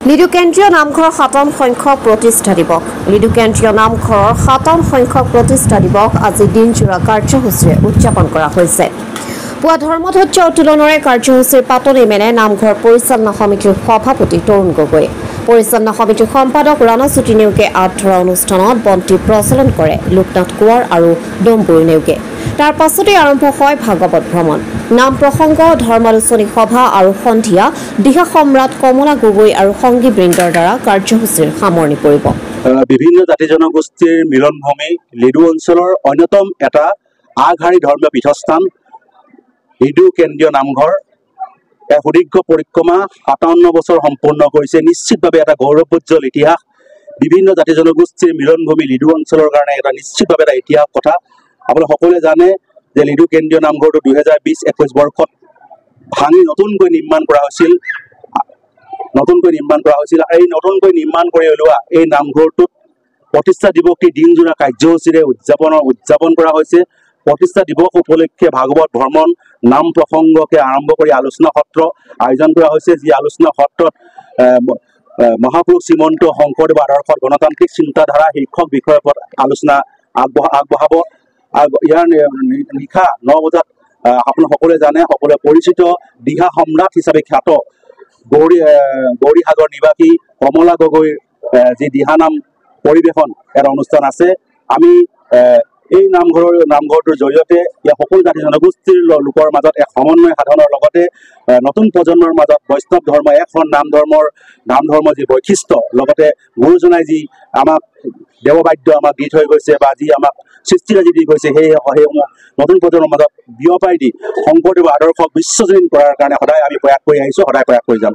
লিডু কেন্দ্ৰীয় নামঘৰৰ 57 সংখ্যক প্ৰতিষ্ঠা দিৱস লিডু কেন্দ্ৰীয় নামঘৰৰ 57 সংখ্যক প্ৰতিষ্ঠা দিৱস আজি দিনজোৰা কাৰ্যসূচীৰে উদযাপন কৰা হৈছে। পুৱা ধৰ্মধ্বজ উত্তোলনৰে কাৰ্যসূচীৰ পাতনি মেলে নামঘৰ পৰিচালনা সমিতিৰ সভাপতি তৰুণ গগৈ। পৰিচালনা সমিতিৰ সম্পাদক ৰাণাজ্যোতি নেওগে আঁত ধৰা অনুষ্ঠানত বন্তি প্ৰচলন কৰে লোকনাথ কোঁৱৰ আৰু ডম্বৰু নেওগে। তাৰ পাছতে আৰম্ভ হয় ভাগৱত ভ্ৰমণ, নাম প্ৰসংগ, ধৰ্মালোচনী সভা আৰু সন্ধিয়া দিহা সম্ৰাট কমলা গগৈ আৰু সংগীবৃন্দৰ দ্বাৰা কাৰ্যসূচীৰ সামৰণি পৰিব। বিভিন্ন জাতি জনগোষ্ঠীৰ মিলনভূমি লিডু অঞ্চলৰ অন্যতম এটা আগশাৰী ধৰ্মীয় পীঠস্থান লিডু কেন্দ্ৰীয় নামঘৰ। সুদীৰ্ঘ পৰিক্ৰমা 57 বছৰ সম্পূৰ্ণ কৰিছে। নিশ্চিতভাৱে এটা গৌৰৱোজ্জ্বল ইতিহাস। বিভিন্ন জাতি জনগোষ্ঠীৰ মিলনভূমি লিডু অঞ্চলৰ কাৰণে এটা নিশ্চিতভাৱে এটা ইতিহাস কথা। আপোনালোকে সকলোৱে জানে যে লিডু কেন্দ্ৰীয় নামঘৰটো 2020-21 বৰ্ষত ভাঙি নতুনকৈ নিৰ্মাণ কৰা হৈছিল। এই নতুনকৈ নিৰ্মাণ কৰি ওলোৱা এই নামঘৰটোত প্ৰতিষ্ঠা দিৱসী দিনজোৰা কাৰ্যসূচীৰে উদযাপন কৰা হৈছে। প্ৰতিষ্ঠা দিৱস উপলক্ষে ভাগৱত ভ্ৰমণ, নাম প্ৰসংগকে আৰম্ভ কৰি আলোচনা সত্ৰ আয়োজন কৰা হৈছে। যি আলোচনা সত্ৰত মহাপুৰুষ শ্ৰীমন্ত শংকৰদেৱ আদৰ্শত গণতান্ত্ৰিক চিন্তাধাৰা শীৰ্ষক বিষয়ৰ ওপৰত আলোচনা আগবঢ়াব। ইয়াৰ নিশা 9 বজাত আপোনালোকে সকলোৱে জানে, সকলোৱে পৰিচিত দিহা সম্ৰাট হিচাপে খ্যাত গৌৰীসাগৰ নিবাসী কমলা গগৈৰ যি দিহানাম পৰিৱেশন এটা অনুষ্ঠান আছে। আমি এই নামঘৰটোৰ জৰিয়তে ইয়াৰ সকলো জাতি জনগোষ্ঠীৰ লোকৰ মাজত এক সমন্বয় সাধনৰ লগতে নতুন প্ৰজন্মৰ মাজত বৈষ্ণৱ ধৰ্ম এখন নাম ধৰ্মৰ যি বৈশিষ্ট্য, লগতে গুৰুজনাই যি আমাক দেৱবাদ্য আমাক দি থৈ গৈছে বা যি আমাক সৃষ্টিৰাজি দি গৈছে, সেইসমূহ নতুন প্ৰজন্মৰ মাজত বিয়পাই দি শংকৰদেৱৰ আদৰ্শক বিশ্বজনীন কৰাৰ কাৰণে সদায় আমি প্ৰয়াস কৰি আহিছোঁ, সদায় প্ৰয়াস কৰি যাম।